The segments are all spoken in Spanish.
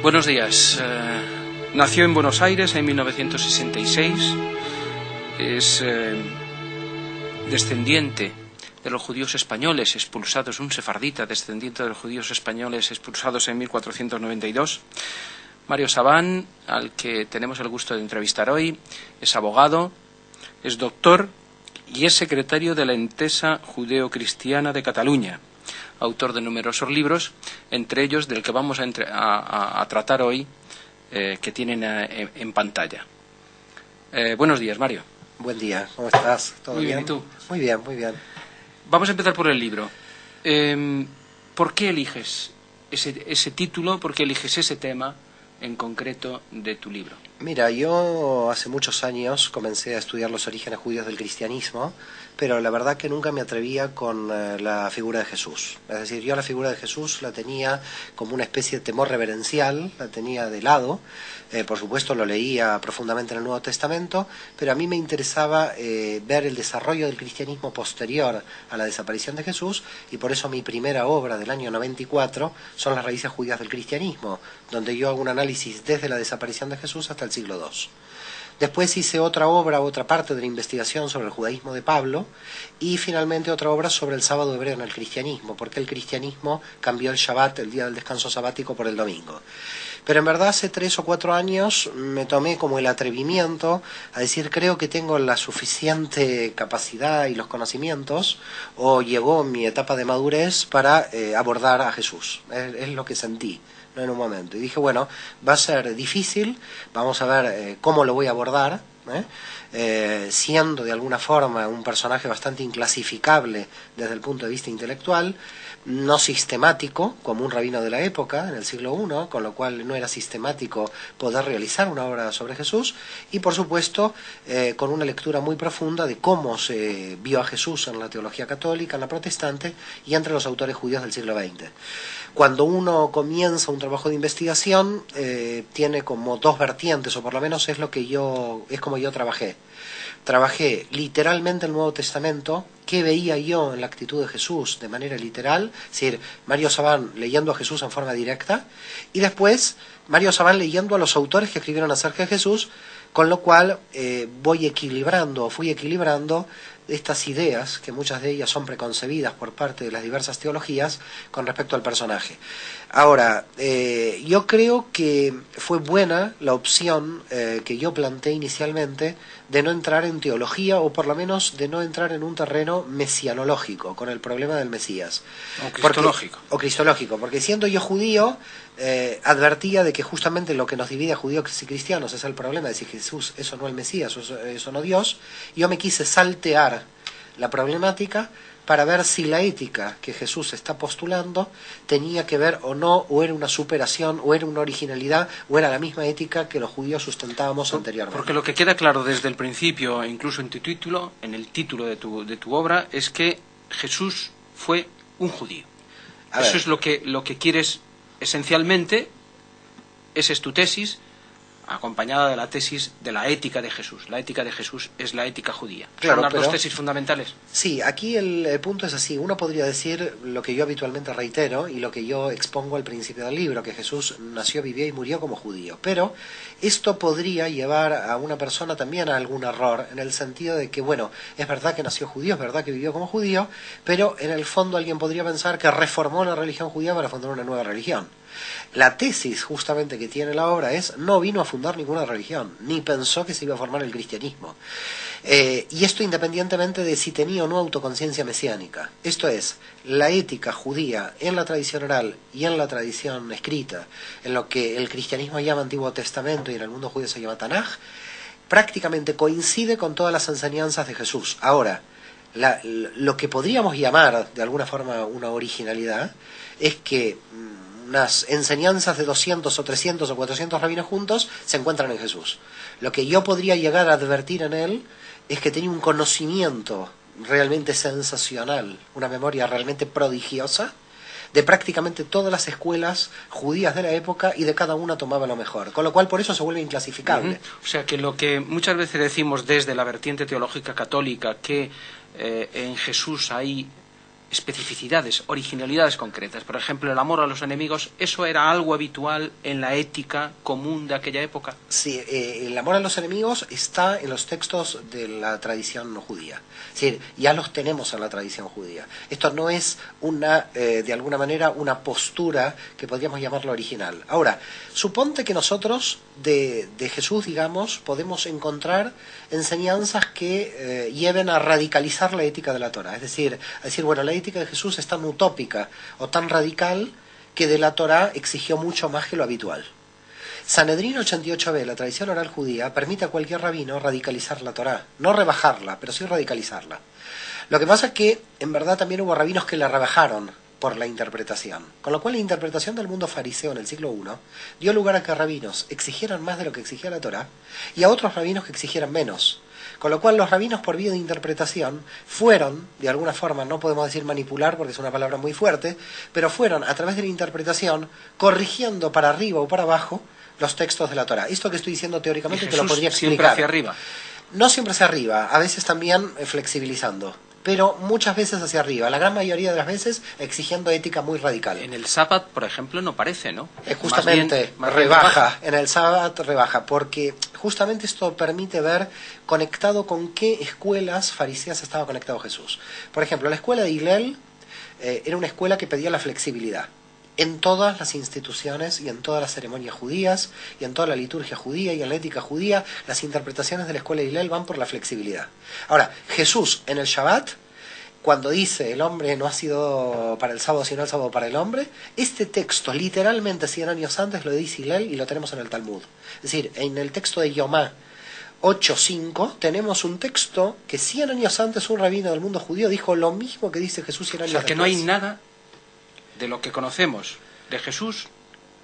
Buenos días. Nació en Buenos Aires en 1966. Es descendiente de los judíos españoles expulsados, un sefardita descendiente de los judíos españoles expulsados en 1492. Mario Sabán, al que tenemos el gusto de entrevistar hoy, es abogado, es doctor y es secretario de la Entesa Judeo-Cristiana de Cataluña, autor de numerosos libros, entre ellos del que vamos a tratar hoy, que tienen en pantalla. Buenos días, Mario. Buen día, ¿cómo estás? ¿Todo Muy bien? bien, ¿y tú? Muy bien, muy bien. Vamos a empezar por el libro. ¿Por qué eliges ese título? ¿Por qué eliges ese tema en concreto de tu libro? Mira, yo hace muchos años comencé a estudiar los orígenes judíos del cristianismo, pero la verdad que nunca me atrevía con la figura de Jesús. Es decir, yo la figura de Jesús la tenía como una especie de temor reverencial, la tenía de lado. Por supuesto lo leía profundamente en el Nuevo Testamento, pero a mí me interesaba ver el desarrollo del cristianismo posterior a la desaparición de Jesús, y por eso mi primera obra del año 94 son Las raíces judías del cristianismo, donde yo hago un análisis desde la desaparición de Jesús hasta el siglo II. Después hice otra obra, otra parte de la investigación sobre el judaísmo de Pablo, y finalmente otra obra sobre el sábado hebreo en el cristianismo, porque el cristianismo cambió el Shabbat, el día del descanso sabático, por el domingo. Pero en verdad hace 3 o 4 años me tomé como el atrevimiento a decir, creo que tengo la suficiente capacidad y los conocimientos, o llegó mi etapa de madurez para abordar a Jesús. Es lo que sentí, ¿no? En un momento. Y dije, bueno, va a ser difícil, vamos a ver cómo lo voy a abordar, siendo de alguna forma un personaje bastante inclasificable desde el punto de vista intelectual, no sistemático, como un rabino de la época, en el siglo I, con lo cual no era sistemático poder realizar una obra sobre Jesús, y por supuesto con una lectura muy profunda de cómo se vio a Jesús en la teología católica, en la protestante, y entre los autores judíos del siglo XX. Cuando uno comienza un trabajo de investigación, tiene como 2 vertientes, o por lo menos es como yo trabajé. Trabajé literalmente el Nuevo Testamento, qué veía yo en la actitud de Jesús de manera literal, es decir, Mario Sabán leyendo a Jesús en forma directa, y después Mario Sabán leyendo a los autores que escribieron acerca de Jesús, con lo cual fui equilibrando estas ideas, que muchas de ellas son preconcebidas por parte de las diversas teologías con respecto al personaje. Ahora, yo creo que fue buena la opción que yo planteé inicialmente de no entrar en teología, o por lo menos de no entrar en un terreno mesianológico con el problema del Mesías. O cristológico, porque siendo yo judío, advertía de que justamente lo que nos divide a judíos y cristianos es el problema de si Jesús es o no el Mesías, eso no Dios. Yo me quise saltear la problemática para ver si la ética que Jesús está postulando tenía que ver o no, o era una superación, o era una originalidad, o era la misma ética que los judíos sustentábamos anteriormente. Porque lo que queda claro desde el principio, incluso en tu título, en el título de tu obra, es que Jesús fue un judío. Eso es lo que quieres esencialmente. Esa es tu tesis, acompañada de la tesis de la ética de Jesús. La ética de Jesús es la ética judía. Claro, ¿Son las 2 tesis fundamentales? Sí, aquí el punto es así. Uno podría decir lo que yo habitualmente reitero y lo que yo expongo al principio del libro, que Jesús nació, vivió y murió como judío. Pero esto podría llevar a una persona también a algún error, en el sentido de que, bueno, es verdad que nació judío, es verdad que vivió como judío, pero en el fondo alguien podría pensar que reformó la religión judía para fundar una nueva religión. La tesis justamente que tiene la obra es, no vino a fundar ninguna religión, ni pensó que se iba a formar el cristianismo. Y esto independientemente de si tenía o no autoconciencia mesiánica. Esto es, la ética judía en la tradición oral y en la tradición escrita, en lo que el cristianismo llama Antiguo Testamento y en el mundo judío se llama Tanaj, prácticamente coincide con todas las enseñanzas de Jesús. Ahora, lo que podríamos llamar de alguna forma una originalidad es que unas enseñanzas de 200 o 300 o 400 rabinos juntos se encuentran en Jesús. Lo que yo podría llegar a advertir en él es que tenía un conocimiento realmente sensacional, una memoria realmente prodigiosa de prácticamente todas las escuelas judías de la época, y de cada una tomaba lo mejor, con lo cual por eso se vuelve inclasificable. O sea que lo que muchas veces decimos desde la vertiente teológica católica, que en Jesús hay especificidades, originalidades concretas. Por ejemplo, el amor a los enemigos, ¿eso era algo habitual en la ética común de aquella época? Sí, el amor a los enemigos está en los textos de la tradición judía. Es decir, ya los tenemos en la tradición judía. Esto no es de alguna manera, una postura que podríamos llamarlo original. Ahora, suponte que nosotros de Jesús, digamos, podemos encontrar enseñanzas que lleven a radicalizar la ética de la Torá. Es decir, bueno, la ética de Jesús es tan utópica o tan radical que de la Torá exigió mucho más que lo habitual. Sanedrín 88b, la tradición oral judía, permite a cualquier rabino radicalizar la Torá, no rebajarla, pero sí radicalizarla. Lo que pasa es que, en verdad, también hubo rabinos que la rebajaron por la interpretación. Con lo cual, la interpretación del mundo fariseo en el siglo I dio lugar a que rabinos exigieran más de lo que exigía la Torá y a otros rabinos que exigieran menos. Con lo cual los rabinos por vía de interpretación fueron, de alguna forma, no podemos decir manipular porque es una palabra muy fuerte, pero fueron a través de la interpretación corrigiendo para arriba o para abajo los textos de la Torá. Esto que estoy diciendo teóricamente te lo podría explicar. ¿Siempre hacia arriba? No siempre hacia arriba, a veces también flexibilizando, pero muchas veces hacia arriba, la gran mayoría de las veces exigiendo ética muy radical. En el Sabbat, por ejemplo, no parece, ¿no? Justamente, rebaja, en el Sabbat rebaja, porque justamente esto permite ver conectado con qué escuelas fariseas estaba conectado Jesús. Por ejemplo, la escuela de Hillel era una escuela que pedía la flexibilidad en todas las instituciones y en todas las ceremonias judías y en toda la liturgia judía y en la ética judía. Las interpretaciones de la escuela de Hillel van por la flexibilidad. Ahora, Jesús en el Shabbat, cuando dice el hombre no ha sido para el sábado sino el sábado para el hombre, este texto literalmente 100 años antes lo dice Hillel y lo tenemos en el Talmud. Es decir, en el texto de Yomá 8.5 tenemos un texto que 100 años antes un rabino del mundo judío dijo lo mismo que dice Jesús 100 años después. O sea, que no hay nada de lo que conocemos de Jesús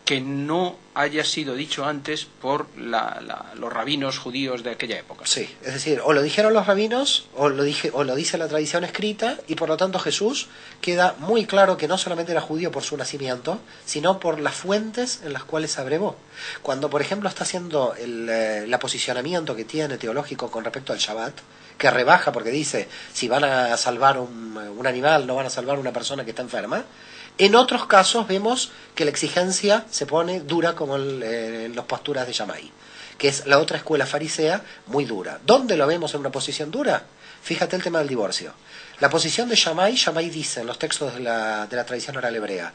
que no haya sido dicho antes por los rabinos judíos de aquella época. Sí, es decir, o lo dijeron los rabinos, o lo dice la tradición escrita, y por lo tanto Jesús queda muy claro que no solamente era judío por su nacimiento, sino por las fuentes en las cuales se abrevó. Cuando, por ejemplo, está haciendo el aposicionamiento que tiene teológico con respecto al Shabbat, que rebaja porque dice, si van a salvar un animal, no van a salvar una persona que está enferma. En otros casos vemos que la exigencia se pone dura como en las posturas de Shammai, que es la otra escuela farisea muy dura. ¿Dónde lo vemos en una posición dura? Fíjate el tema del divorcio. La posición de Shammai dice en los textos de la tradición oral hebrea,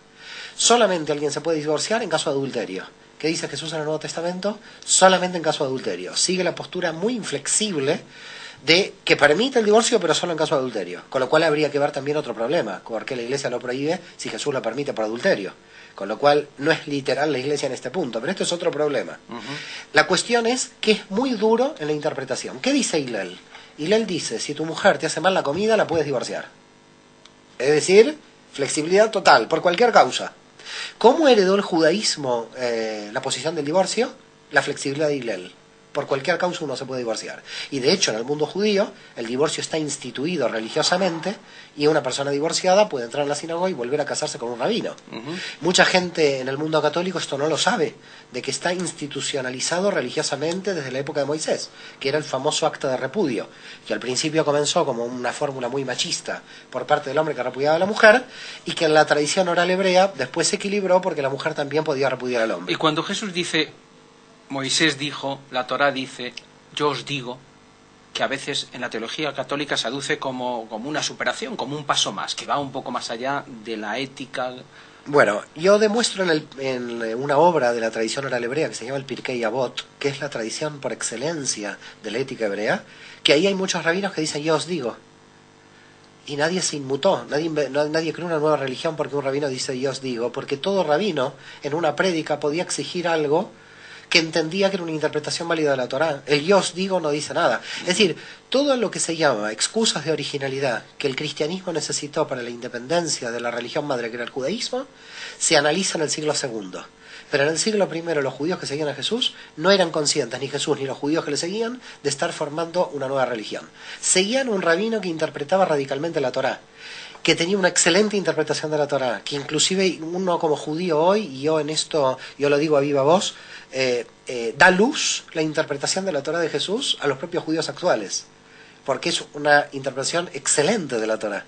solamente alguien se puede divorciar en caso de adulterio. ¿Qué dice Jesús en el Nuevo Testamento? Solamente en caso de adulterio. Sigue la postura muy inflexible de que permite el divorcio pero solo en caso de adulterio, con lo cual habría que ver también otro problema, porque la Iglesia lo prohíbe si Jesús lo permite por adulterio, con lo cual no es literal la Iglesia en este punto, pero esto es otro problema. La cuestión es que es muy duro en la interpretación. ¿Qué dice Hillel? Hillel dice, si tu mujer te hace mal la comida, la puedes divorciar. Es decir, flexibilidad total, por cualquier causa. ¿Cómo heredó el judaísmo la posición del divorcio? La flexibilidad de Hillel. Por cualquier causa uno se puede divorciar. Y de hecho, en el mundo judío, el divorcio está instituido religiosamente y una persona divorciada puede entrar en la sinagoga y volver a casarse con un rabino. Mucha gente en el mundo católico esto no lo sabe, de que está institucionalizado religiosamente desde la época de Moisés, que era el famoso acta de repudio, que al principio comenzó como una fórmula muy machista por parte del hombre que repudiaba a la mujer, y que en la tradición oral hebrea después se equilibró porque la mujer también podía repudiar al hombre. Y cuando Jesús dice, Moisés dijo, la Torá dice, yo os digo, que a veces en la teología católica se aduce como una superación, como un paso más, que va un poco más allá de la ética. Bueno, yo demuestro en una obra de la tradición oral hebrea que se llama el Pirkei Avot, que es la tradición por excelencia de la ética hebrea, que ahí hay muchos rabinos que dicen yo os digo. Y nadie se inmutó, nadie creó una nueva religión porque un rabino dice yo os digo, porque todo rabino en una prédica podía exigir algo que entendía que era una interpretación válida de la Torá. El yo os digo no dice nada. Es decir, todo lo que se llama excusas de originalidad que el cristianismo necesitó para la independencia de la religión madre que era el judaísmo, se analiza en el siglo II. Pero en el siglo I los judíos que seguían a Jesús no eran conscientes, ni Jesús ni los judíos que le seguían, de estar formando una nueva religión. Seguían un rabino que interpretaba radicalmente la Torá, que tenía una excelente interpretación de la Torá, que inclusive uno como judío hoy, y yo en esto, yo lo digo a viva voz, da luz la interpretación de la Torá de Jesús a los propios judíos actuales, porque es una interpretación excelente de la Torá.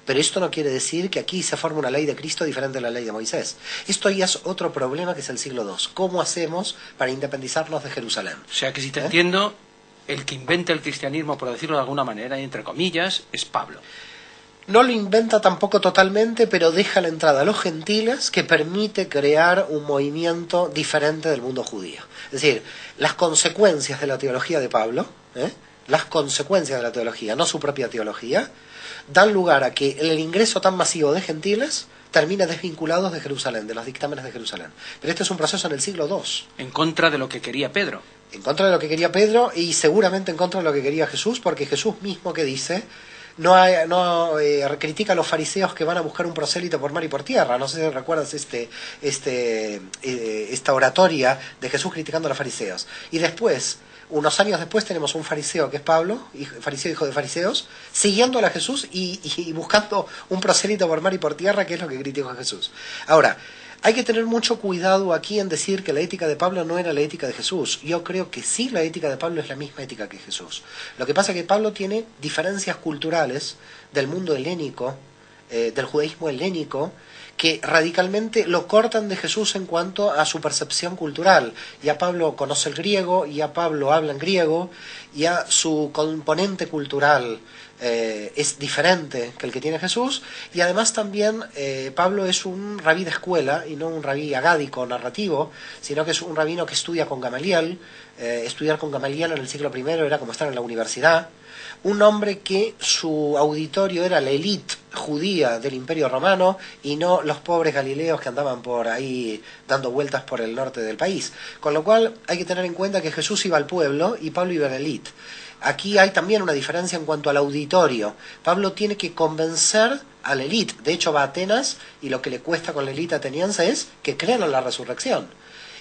Pero esto no quiere decir que aquí se forme una ley de Cristo diferente de la ley de Moisés. Esto ya es otro problema que es el siglo II. ¿Cómo hacemos para independizarnos de Jerusalén? O sea que si te entiendo, el que inventa el cristianismo, por decirlo de alguna manera, entre comillas, es Pablo. No lo inventa tampoco totalmente, pero deja la entrada a los gentiles que permite crear un movimiento diferente del mundo judío. Es decir, las consecuencias de la teología de Pablo, las consecuencias de la teología, no su propia teología, dan lugar a que el ingreso tan masivo de gentiles termine desvinculados de Jerusalén, de los dictámenes de Jerusalén. Pero este es un proceso en el siglo II. En contra de lo que quería Pedro. En contra de lo que quería Pedro y seguramente en contra de lo que quería Jesús, porque Jesús mismo que dice, critica a los fariseos que van a buscar un prosélito por mar y por tierra. No sé si recuerdas esta oratoria de Jesús criticando a los fariseos. Y después, unos años después, tenemos un fariseo que es Pablo, fariseo hijo de fariseos, siguiendo a Jesús y buscando un prosélito por mar y por tierra, que es lo que criticó a Jesús. Ahora, hay que tener mucho cuidado aquí en decir que la ética de Pablo no era la ética de Jesús. Yo creo que sí, la ética de Pablo es la misma ética que Jesús. Lo que pasa es que Pablo tiene diferencias culturales del mundo helénico, del judaísmo helénico, que radicalmente lo cortan de Jesús en cuanto a su percepción cultural. Ya Pablo conoce el griego, ya Pablo habla en griego, ya su componente cultural es diferente que el que tiene Jesús, y además también Pablo es un rabí de escuela y no un rabí agádico, narrativo, sino que es un rabino que estudia con Gamaliel. Estudiar con Gamaliel en el siglo I era como estar en la universidad. Un hombre que su auditorio era la élite judía del Imperio Romano y no los pobres galileos que andaban por ahí dando vueltas por el norte del país. Con lo cual hay que tener en cuenta que Jesús iba al pueblo y Pablo iba a la élite. Aquí hay también una diferencia en cuanto al auditorio. Pablo tiene que convencer a la élite. De hecho va a Atenas y lo que le cuesta con la élite ateniense es que crean en la resurrección.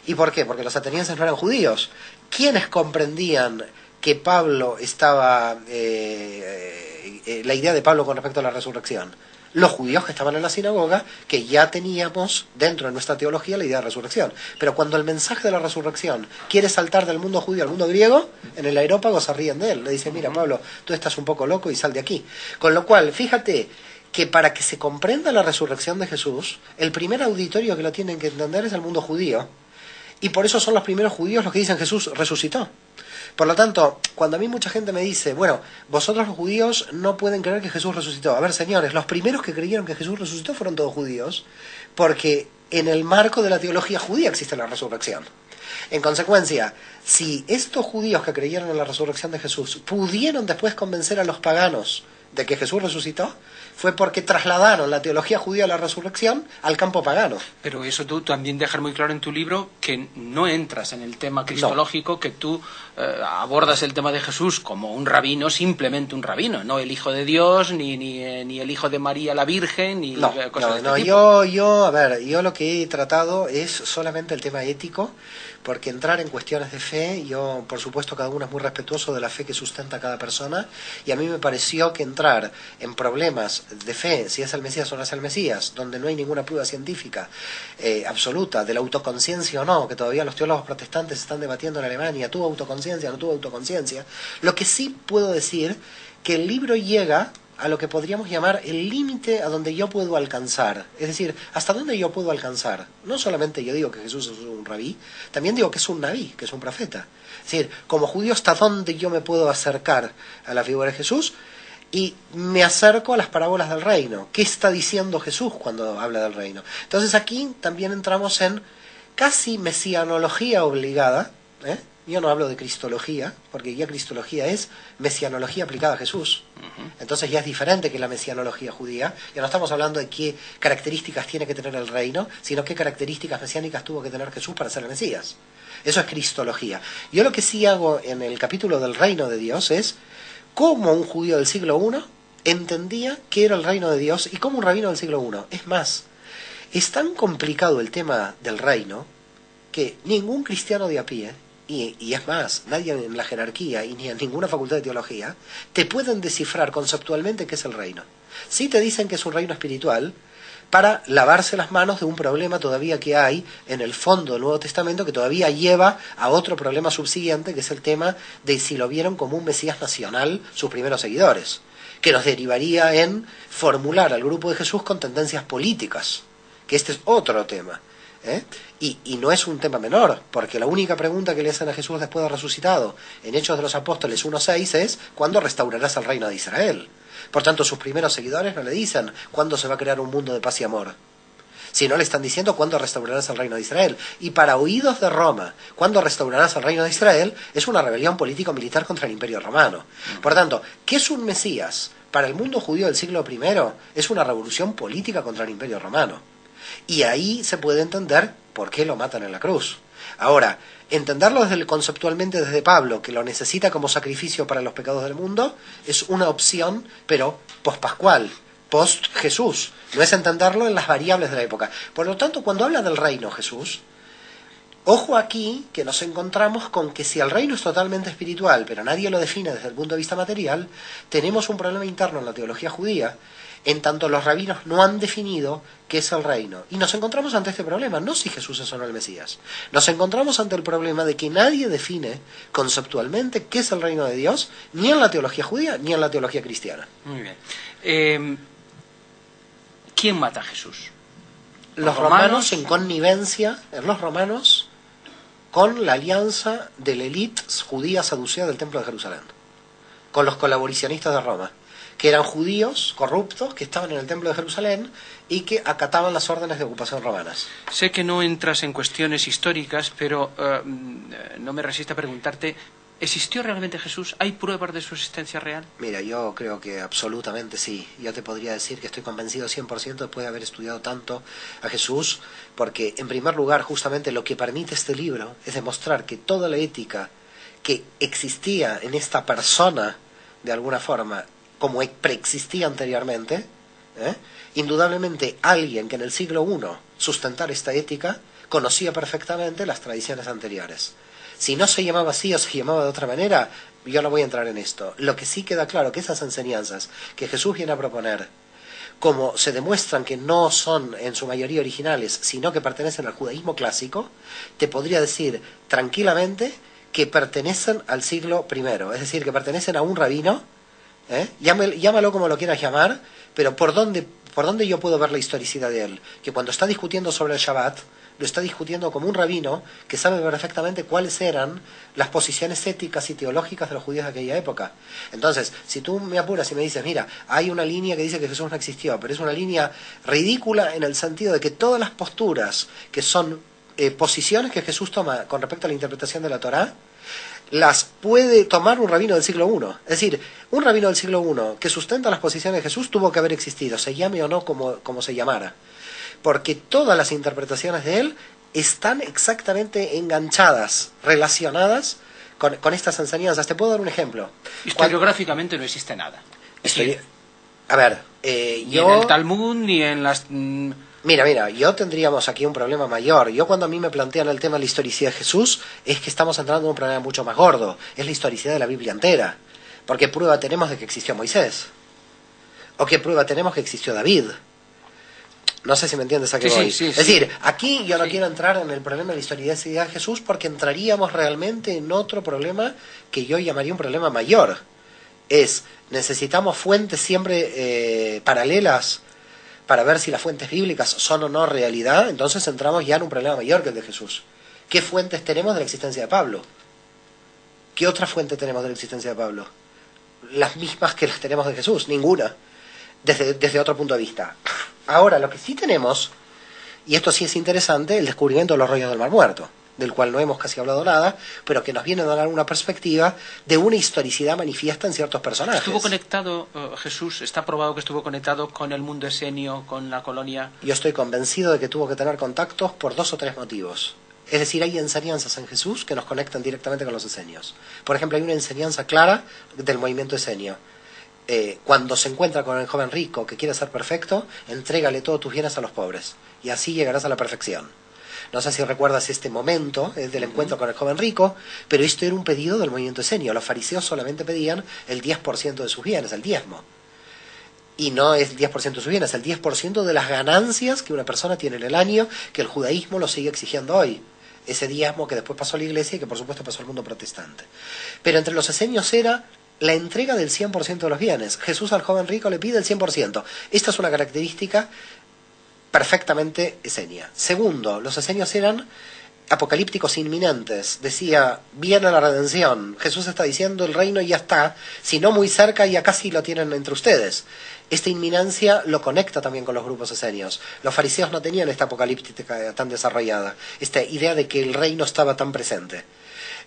¿Y por qué? Porque los atenienses no eran judíos. ¿Quiénes comprendían que Pablo estaba, la idea de Pablo con respecto a la resurrección? Los judíos que estaban en la sinagoga, que ya teníamos dentro de nuestra teología la idea de resurrección. Pero cuando el mensaje de la resurrección quiere saltar del mundo judío al mundo griego, en el Areópago se ríen de él. Le dicen, mira Pablo, tú estás un poco loco y sal de aquí. Con lo cual, fíjate que para que se comprenda la resurrección de Jesús, el primer auditorio que lo tienen que entender es el mundo judío. Y por eso son los primeros judíos los que dicen Jesús resucitó. Por lo tanto, cuando a mí mucha gente me dice, bueno, vosotros los judíos no pueden creer que Jesús resucitó. A ver, señores, los primeros que creyeron que Jesús resucitó fueron todos judíos, porque en el marco de la teología judía existe la resurrección. En consecuencia, si estos judíos que creyeron en la resurrección de Jesús pudieron después convencer a los paganos de que Jesús resucitó, fue porque trasladaron la teología judía de la resurrección al campo pagano. Pero eso tú también dejas muy claro en tu libro, que no entras en el tema cristológico, no. Que tú abordas el tema de Jesús como un rabino, simplemente un rabino, no el Hijo de Dios, ni el Hijo de María la Virgen, ni cosas de este tipo. Yo lo que he tratado es solamente el tema ético, porque entrar en cuestiones de fe, yo por supuesto cada uno es muy respetuoso de la fe que sustenta cada persona, y a mí me pareció que entrar en problemas de fe, si es el Mesías o no es el Mesías, donde no hay ninguna prueba científica absoluta de la autoconciencia o no, que todavía los teólogos protestantes están debatiendo en Alemania, tuvo autoconciencia, no tuvo autoconciencia. Lo que sí puedo decir que el libro llega a lo que podríamos llamar el límite a donde yo puedo alcanzar. Es decir, ¿hasta dónde yo puedo alcanzar? No solamente yo digo que Jesús es un rabí, también digo que es un nabí, que es un profeta. Es decir, como judío, ¿hasta dónde yo me puedo acercar a la figura de Jesús? Y me acerco a las parábolas del reino. ¿Qué está diciendo Jesús cuando habla del reino? Entonces aquí también entramos en casi mesianología obligada, Yo no hablo de cristología, porque ya cristología es mesianología aplicada a Jesús. Entonces ya es diferente que la mesianología judía. Ya no estamos hablando de qué características tiene que tener el reino, sino qué características mesiánicas tuvo que tener Jesús para ser el Mesías. Eso es cristología. Yo lo que sí hago en el capítulo del reino de Dios es cómo un judío del siglo I entendía qué era el reino de Dios y cómo un rabino del siglo I. Es más, es tan complicado el tema del reino que ningún cristiano de a pie, y es más, nadie en la jerarquía y ni en ninguna facultad de teología, te pueden descifrar conceptualmente qué es el reino. Sí te dicen que es un reino espiritual para lavarse las manos de un problema todavía que hay en el fondo del Nuevo Testamento, que todavía lleva a otro problema subsiguiente, que es el tema de si lo vieron como un Mesías nacional sus primeros seguidores. que nos derivaría en formular al grupo de Jesús con tendencias políticas, que este es otro tema. Y no es un tema menor, porque la única pregunta que le hacen a Jesús después de resucitado en Hechos de los Apóstoles 1:6 es ¿cuándo restaurarás el reino de Israel? Por tanto, sus primeros seguidores no le dicen ¿cuándo se va a crear un mundo de paz y amor?, sino le están diciendo ¿cuándo restaurarás el reino de Israel? Y para oídos de Roma, ¿cuándo restaurarás el reino de Israel?, es una rebelión político-militar contra el Imperio Romano. Por tanto, ¿qué es un Mesías? Para el mundo judío del siglo I es una revolución política contra el Imperio Romano. Y ahí se puede entender por qué lo matan en la cruz. Ahora, entenderlo conceptualmente desde Pablo, que lo necesita como sacrificio para los pecados del mundo, es una opción, pero pospascual, post-Jesús. No es entenderlo en las variables de la época. Por lo tanto, cuando habla del reino Jesús, ojo aquí que nos encontramos con que si el reino es totalmente espiritual, pero nadie lo define desde el punto de vista material, tenemos un problema interno en la teología judía, en tanto los rabinos no han definido qué es el reino. Y nos encontramos ante este problema, no si Jesús es o no el Mesías. Nos encontramos ante el problema de que nadie define conceptualmente qué es el reino de Dios, ni en la teología judía, ni en la teología cristiana. Muy bien. ¿Quién mata a Jesús? Los romanos en connivencia, los romanos con la alianza de la élite judía saducea del Templo de Jerusalén, con los colaboracionistas de Roma, que eran judíos corruptos que estaban en el Templo de Jerusalén y que acataban las órdenes de ocupación romanas. Sé que no entras en cuestiones históricas, pero no me resisto a preguntarte, ¿existió realmente Jesús? ¿Hay pruebas de su existencia real? Mira, yo creo que absolutamente sí. Yo te podría decir que estoy convencido 100% después de haber estudiado tanto a Jesús, porque en primer lugar justamente lo que permite este libro es demostrar que toda la ética que existía en esta persona, de alguna forma, como preexistía anteriormente, indudablemente alguien que en el siglo I sustentara esta ética conocía perfectamente las tradiciones anteriores. Si no se llamaba así o se llamaba de otra manera, yo no voy a entrar en esto. Lo que sí queda claro que esas enseñanzas que Jesús viene a proponer, como se demuestran que no son en su mayoría originales, sino que pertenecen al judaísmo clásico, te podría decir tranquilamente que pertenecen al siglo I, es decir, que pertenecen a un rabino, llámalo como lo quieras llamar, pero ¿por dónde yo puedo ver la historicidad de él? Que cuando está discutiendo sobre el Shabbat, lo está discutiendo como un rabino que sabe perfectamente cuáles eran las posiciones éticas y teológicas de los judíos de aquella época. Entonces, si tú me apuras y me dices, mira, hay una línea que dice que Jesús no existió, pero es una línea ridícula en el sentido de que todas las posturas que son posiciones que Jesús toma con respecto a la interpretación de la Torá, las puede tomar un rabino del siglo I. Es decir, un rabino del siglo I que sustenta las posiciones de Jesús tuvo que haber existido, se llame o no como se llamara. Porque todas las interpretaciones de él están exactamente enganchadas, relacionadas con estas enseñanzas. Te puedo dar un ejemplo. Historiográficamente no existe nada. A ver, ni en el Talmud, ni en las... Mira, yo tendríamos aquí un problema mayor. Yo cuando a mí me plantean el tema de la historicidad de Jesús, es que estamos entrando en un problema mucho más gordo. Es la historicidad de la Biblia entera. Porque prueba tenemos de que existió Moisés. ¿O qué prueba tenemos que existió David? No sé si me entiendes a qué voy. Sí, es decir, aquí yo no quiero entrar en el problema de la historicidad de Jesús porque entraríamos realmente en otro problema que yo llamaría un problema mayor. Necesitamos fuentes siempre paralelas para ver si las fuentes bíblicas son o no realidad. Entonces entramos ya en un problema mayor que el de Jesús. ¿Qué fuentes tenemos de la existencia de Pablo? ¿Qué otra fuente tenemos de la existencia de Pablo? Las mismas que las tenemos de Jesús, ninguna, desde otro punto de vista. Ahora, lo que sí tenemos, y esto sí es interesante, el descubrimiento de los rollos del Mar Muerto, del cual no hemos casi hablado nada, pero que nos viene a dar una perspectiva de una historicidad manifiesta en ciertos personajes. ¿Estuvo conectado, Jesús, está probado que estuvo conectado con el mundo esenio, con la colonia? Yo estoy convencido de que tuvo que tener contactos por 2 o 3 motivos. Es decir, hay enseñanzas en Jesús que nos conectan directamente con los esenios. Por ejemplo, hay una enseñanza clara del movimiento esenio. Cuando se encuentra con el joven rico que quiere ser perfecto, entrégale todos tus bienes a los pobres, y así llegarás a la perfección. No sé si recuerdas este momento del encuentro con el joven rico, pero esto era un pedido del movimiento esenio. Los fariseos solamente pedían el 10% de sus bienes, el diezmo. Y no es el 10% de sus bienes, el 10% de las ganancias que una persona tiene en el año, que el judaísmo lo sigue exigiendo hoy. Ese diezmo que después pasó a la iglesia y que por supuesto pasó al mundo protestante. Pero entre los esenios era la entrega del 100% de los bienes. Jesús al joven rico le pide el 100%. Esta es una característica perfectamente esenia. Segundo, los esenios eran apocalípticos inminentes. Decía, viene la redención. Jesús está diciendo, el reino ya está, si no muy cerca, ya casi lo tienen entre ustedes. Esta inminencia lo conecta también con los grupos esenios. Los fariseos no tenían esta apocalíptica tan desarrollada, esta idea de que el reino estaba tan presente.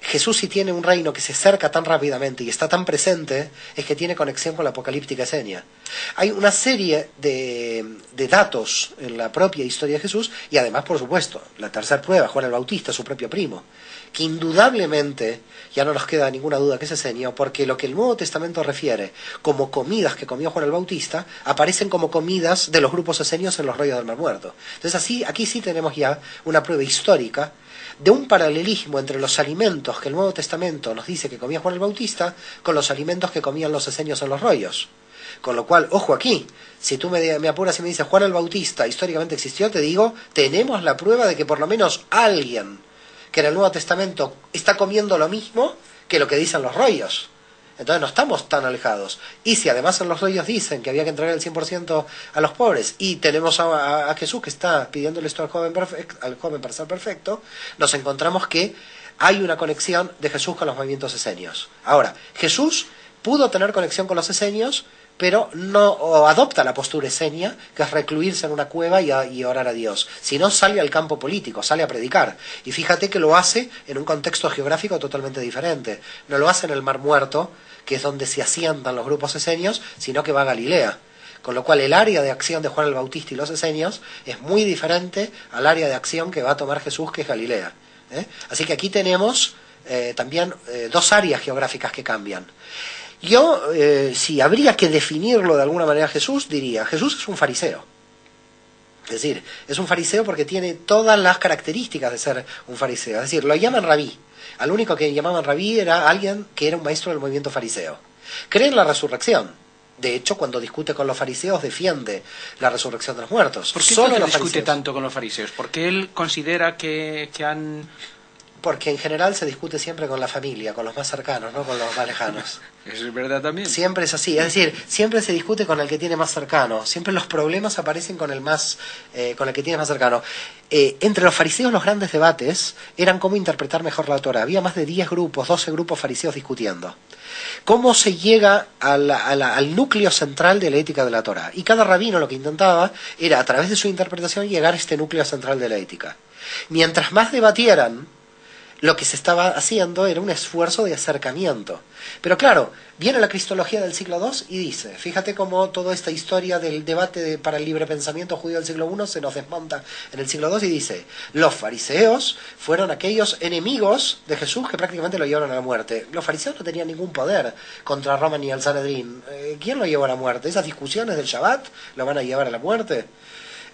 Jesús, si tiene un reino que se acerca tan rápidamente y está tan presente, es que tiene conexión con la apocalíptica esenia. Hay una serie de datos en la propia historia de Jesús, y además, por supuesto, la tercera prueba, Juan el Bautista, su propio primo, que indudablemente, ya no nos queda ninguna duda que es esenio, porque lo que el Nuevo Testamento refiere como comidas que comió Juan el Bautista, aparecen como comidas de los grupos esenios en los rollos del Mar Muerto. Entonces, aquí sí tenemos ya una prueba histórica de un paralelismo entre los alimentos que el Nuevo Testamento nos dice que comía Juan el Bautista con los alimentos que comían los esenios en los rollos. Con lo cual, ojo aquí, si tú me apuras y me dices Juan el Bautista históricamente existió, te digo, tenemos la prueba de que por lo menos alguien que en el Nuevo Testamento está comiendo lo mismo que lo que dicen los rollos. Entonces no estamos tan alejados. Y si además en los rollos dicen que había que entregar el 100% a los pobres, y tenemos a Jesús que está pidiéndole esto al joven para ser perfecto, nos encontramos que hay una conexión de Jesús con los movimientos esenios. Ahora, Jesús pudo tener conexión con los esenios, pero no adopta la postura esenia, que es recluirse en una cueva y orar a Dios. Si no, sale al campo político, sale a predicar. Y fíjate que lo hace en un contexto geográfico totalmente diferente. No lo hace en el Mar Muerto, que es donde se asientan los grupos esenios, sino que va a Galilea. Con lo cual el área de acción de Juan el Bautista y los esenios es muy diferente al área de acción que va a tomar Jesús, que es Galilea. Así que aquí tenemos también dos áreas geográficas que cambian. Yo, si habría que definirlo de alguna manera Jesús, diría, Jesús es un fariseo. Es decir, es un fariseo porque tiene todas las características de ser un fariseo. Es decir, lo llaman rabí. Al único que llamaban rabí era alguien que era un maestro del movimiento fariseo. Cree en la resurrección. De hecho, cuando discute con los fariseos, defiende la resurrección de los muertos. ¿Por qué solo discute tanto con los fariseos? Porque él considera que han... Porque en general se discute siempre con la familia, con los más cercanos, no con los más lejanos. ¿Eso es verdad también? Siempre es así, es decir, siempre se discute con el que tiene más cercano, siempre los problemas aparecen con el que tiene más cercano. Entre los fariseos los grandes debates eran cómo interpretar mejor la Torá. Había más de 10 grupos, 12 grupos fariseos discutiendo. ¿Cómo se llega al núcleo central de la ética de la Torá? Y cada rabino lo que intentaba era, a través de su interpretación, llegar a este núcleo central de la ética. Mientras más debatieran, lo que se estaba haciendo era un esfuerzo de acercamiento. Pero claro, viene la cristología del siglo II y dice, fíjate cómo toda esta historia del debate para el libre pensamiento judío del siglo I se nos desmonta en el siglo II y dice, los fariseos fueron aquellos enemigos de Jesús que prácticamente lo llevaron a la muerte. Los fariseos no tenían ningún poder contra Roma ni el Sanedrín. ¿Quién lo llevó a la muerte? ¿Esas discusiones del Shabbat lo van a llevar a la muerte?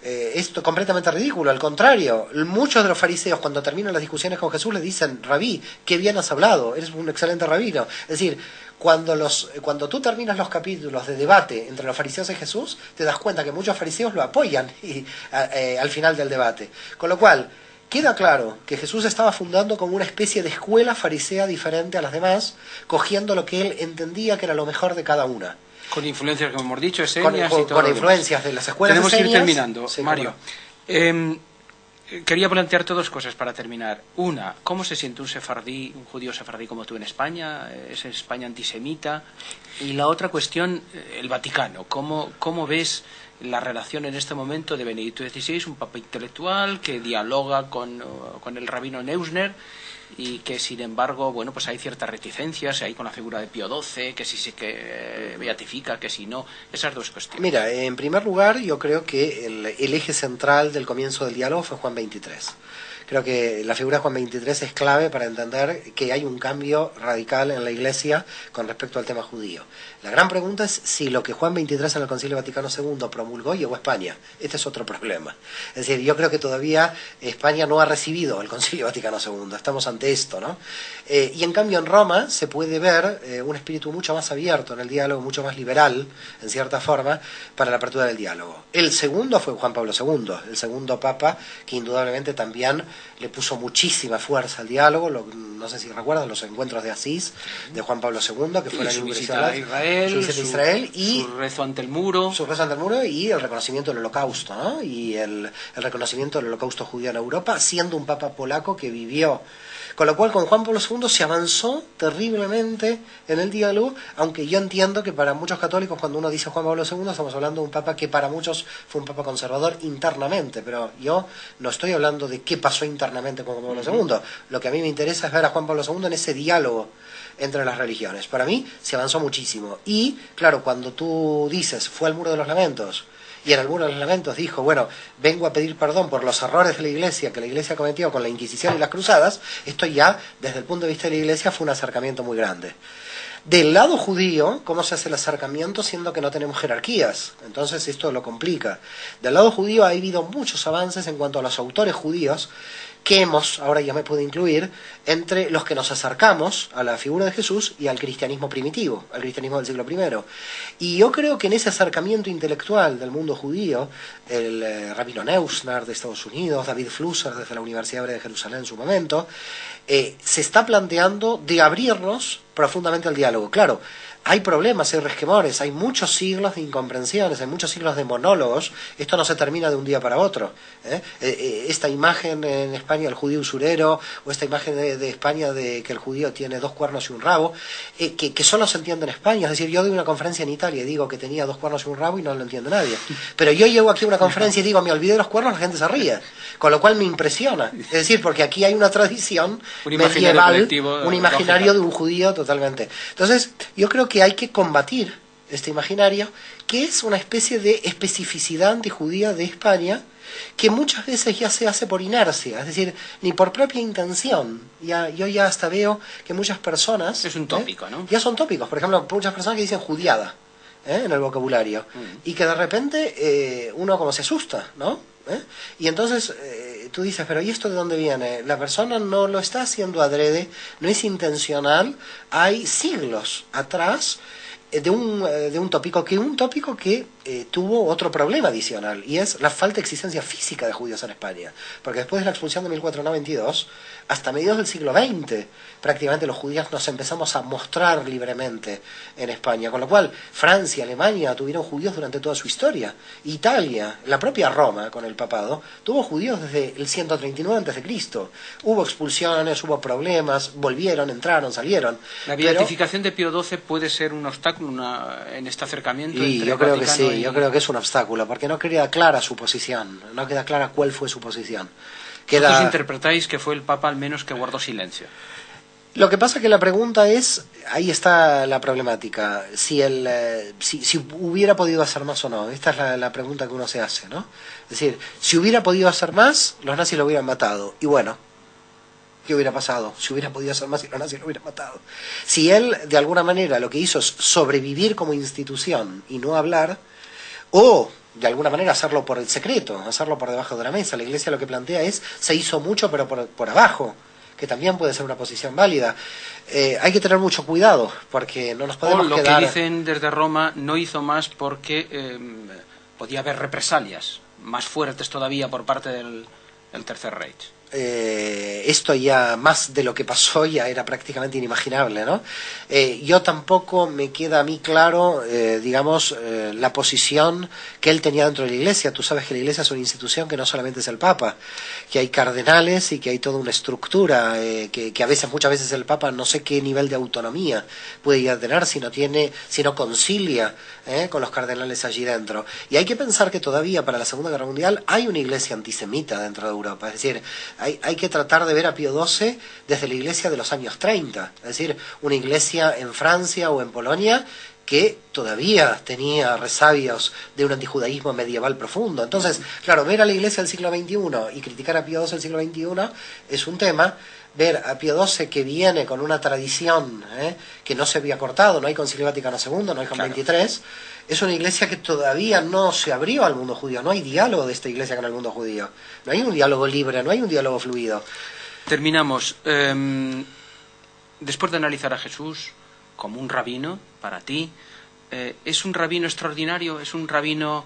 Esto es completamente ridículo. Al contrario, muchos de los fariseos cuando terminan las discusiones con Jesús le dicen, rabí, qué bien has hablado, eres un excelente rabino. Es decir, cuando tú terminas los capítulos de debate entre los fariseos y Jesús, te das cuenta que muchos fariseos lo apoyan al final del debate. Con lo cual, queda claro que Jesús estaba fundando como una especie de escuela farisea diferente a las demás, cogiendo lo que él entendía que era lo mejor de cada una. Con influencias, como hemos dicho, esenias y todo. Con influencias de las escuelas esenias. Tenemos que ir terminando, sí, Mario. Quería plantearte dos cosas para terminar. Una, ¿cómo se siente un sefardí, un judío sefardí como tú en España? ¿Es España antisemita? Y la otra cuestión, el Vaticano. ¿Cómo ves la relación en este momento de Benedicto XVI, un papa intelectual que dialoga con el rabino Neusner, y que sin embargo, bueno, pues hay ciertas reticencias ahí con la figura de Pío XII, que si se beatifica, que si no, esas dos cuestiones? Mira, en primer lugar, yo creo que el eje central del comienzo del diálogo fue Juan XXIII. Creo que la figura de Juan XXIII es clave para entender que hay un cambio radical en la Iglesia con respecto al tema judío. La gran pregunta es si lo que Juan XXIII en el Concilio Vaticano II promulgó llegó a España. Este es otro problema. Es decir, yo creo que todavía España no ha recibido el Concilio Vaticano II. Estamos ante esto, ¿no? Y en cambio en Roma se puede ver un espíritu mucho más abierto en el diálogo, mucho más liberal, en cierta forma, para la apertura del diálogo. El segundo fue Juan Pablo II, el segundo papa, que indudablemente también le puso muchísima fuerza al diálogo. No sé si recuerdan los encuentros de Asís de Juan Pablo II, que fue la su visita a Israel, y su rezo ante el muro. Su rezo ante el muro y el reconocimiento del Holocausto, ¿no? Y el reconocimiento del Holocausto judío en Europa, siendo un papa polaco que vivió. Con lo cual, con Juan Pablo II se avanzó terriblemente en el diálogo, aunque yo entiendo que para muchos católicos, cuando uno dice Juan Pablo II, estamos hablando de un papa que para muchos fue un papa conservador internamente, pero yo no estoy hablando de qué pasó internamente con Juan Pablo II. Lo que a mí me interesa es ver a Juan Pablo II en ese diálogo entre las religiones. Para mí se avanzó muchísimo. Y, claro, cuando tú dices, fue al Muro de los Lamentos, y en el Muro de los Lamentos dijo, bueno, vengo a pedir perdón por los errores de la Iglesia que la Iglesia cometió con la Inquisición y las Cruzadas, esto ya, desde el punto de vista de la Iglesia, fue un acercamiento muy grande. Del lado judío, ¿cómo se hace el acercamiento siendo que no tenemos jerarquías? Entonces esto lo complica. Del lado judío ha habido muchos avances en cuanto a los autores judíos, que ahora ya me puedo incluir, entre los que nos acercamos a la figura de Jesús y al cristianismo primitivo, al cristianismo del siglo I. Y yo creo que en ese acercamiento intelectual del mundo judío, el rabino Neusner de Estados Unidos, David Flusser desde la Universidad Hebrea de Jerusalén en su momento, se está planteando de abrirnos profundamente al diálogo. Claro, hay problemas, hay resquemores, hay muchos siglos de incomprensiones, hay muchos siglos de monólogos. Esto no se termina de un día para otro. Esta imagen en España del judío usurero, o esta imagen de España de que el judío tiene 2 cuernos y un rabo, que solo se entiende en España. Es decir, yo doy una conferencia en Italia y digo que tenía 2 cuernos y un rabo y no lo entiende nadie. Pero yo llego aquí a una conferencia y digo, me olvidé de los cuernos, la gente se ríe. Con lo cual me impresiona. Es decir, porque aquí hay una tradición medieval, un imaginario de un judío totalmente. Entonces, yo creo que hay que combatir este imaginario, que es una especie de especificidad antijudía de España, que muchas veces ya se hace por inercia, es decir, ni por propia intención. Yo ya hasta veo que muchas personas... Es un tópico, ¿no? Ya son tópicos. Por ejemplo, muchas personas que dicen judiada en el vocabulario, y que de repente uno como se asusta, ¿no? Y entonces tú dices, pero ¿y esto de dónde viene? La persona no lo está haciendo adrede, no es intencional, hay siglos atrás de un tópico que tuvo otro problema adicional, y es la falta de existencia física de judíos en España, porque después de la expulsión de 1492 hasta mediados del siglo XX prácticamente los judíos nos empezamos a mostrar libremente en España, con lo cual Francia, Alemania tuvieron judíos durante toda su historia, Italia, la propia Roma con el papado tuvo judíos desde el 139 a.C. Hubo expulsiones, hubo problemas, volvieron, entraron, salieron. La beatificación de Pío XII puede ser un obstáculo en este acercamiento y entre yo creo Vaticano que sí, yo creo que es un obstáculo, porque no queda clara su posición, no queda clara cuál fue su posición. ¿Vosotros interpretáis que fue el Papa al menos que guardó silencio? Lo que pasa que la pregunta es, ahí está la problemática, si hubiera podido hacer más o no. Esta es la pregunta que uno se hace, ¿no? Es decir, si hubiera podido hacer más, los nazis lo hubieran matado. Y bueno, ¿qué hubiera pasado? Si hubiera podido hacer más y los nazis lo hubieran matado. Si él, de alguna manera, lo que hizo es sobrevivir como institución y no hablar, o de alguna manera hacerlo por el secreto, hacerlo por debajo de la mesa. La Iglesia lo que plantea es, se hizo mucho pero por abajo, que también puede ser una posición válida. Hay que tener mucho cuidado, porque no nos podemos quedar... O lo que dicen desde Roma, no hizo más porque podía haber represalias más fuertes todavía por parte del Tercer Reich. Esto ya, más de lo que pasó, ya era prácticamente inimaginable, ¿no? Yo tampoco me queda a mí claro, la posición que él tenía dentro de la Iglesia. Tú sabes que la Iglesia es una institución que no solamente es el Papa, que hay cardenales y que hay toda una estructura, que muchas veces el Papa no sé qué nivel de autonomía puede ya tener si no concilia con los cardenales allí dentro. Y hay que pensar que todavía para la Segunda Guerra Mundial hay una Iglesia antisemita dentro de Europa, es decir, hay que tratar de ver a Pío XII desde la Iglesia de los años 30, es decir, una Iglesia en Francia o en Polonia que todavía tenía resabios de un antijudaísmo medieval profundo. Entonces, claro, ver a la Iglesia del siglo XXI y criticar a Pío XII del siglo XXI es un tema. Ver a Pío XII que viene con una tradición que no se había cortado, no hay Concilio Vaticano II, no hay Juan XXIII, es una iglesia que todavía no se abrió al mundo judío, no hay diálogo de esta iglesia con el mundo judío, no hay un diálogo libre, no hay un diálogo fluido. Terminamos. Después de analizar a Jesús como un rabino, para ti, ¿es un rabino extraordinario? ¿Es un rabino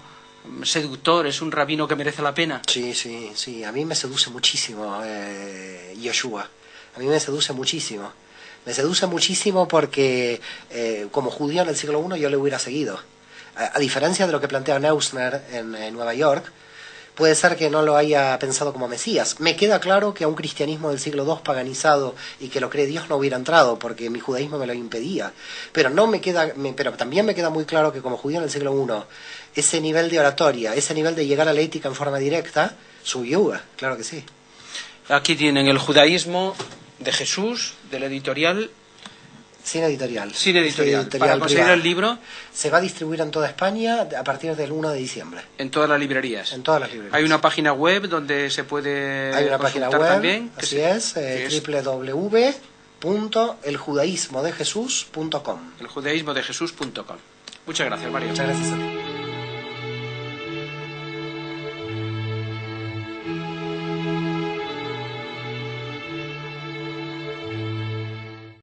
seductor? ¿Es un rabino que merece la pena? Sí, a mí me seduce muchísimo Yeshua, a mí me seduce muchísimo. Me seduce muchísimo porque como judío en el siglo I yo le hubiera seguido. A diferencia de lo que plantea Neusner en Nueva York, puede ser que no lo haya pensado como Mesías. Me queda claro que a un cristianismo del siglo II paganizado y que lo cree Dios no hubiera entrado, porque mi judaísmo me lo impedía. Pero pero también me queda muy claro que como judío en el siglo I, ese nivel de oratoria, ese nivel de llegar a la ética en forma directa, subió, claro que sí. Aquí tienen el judaísmo de Jesús, del editorial. Sin editorial. Sin editorial. Para conseguir el libro. Se va a distribuir en toda España a partir del 1 de diciembre. En todas las librerías. En todas las librerías. Hay una página web donde se puede. Hay una página web también. Así es, www.eljudaismodejesús.com. Eljudaismodejesús.com. Muchas gracias, Mario. Muchas gracias a ti.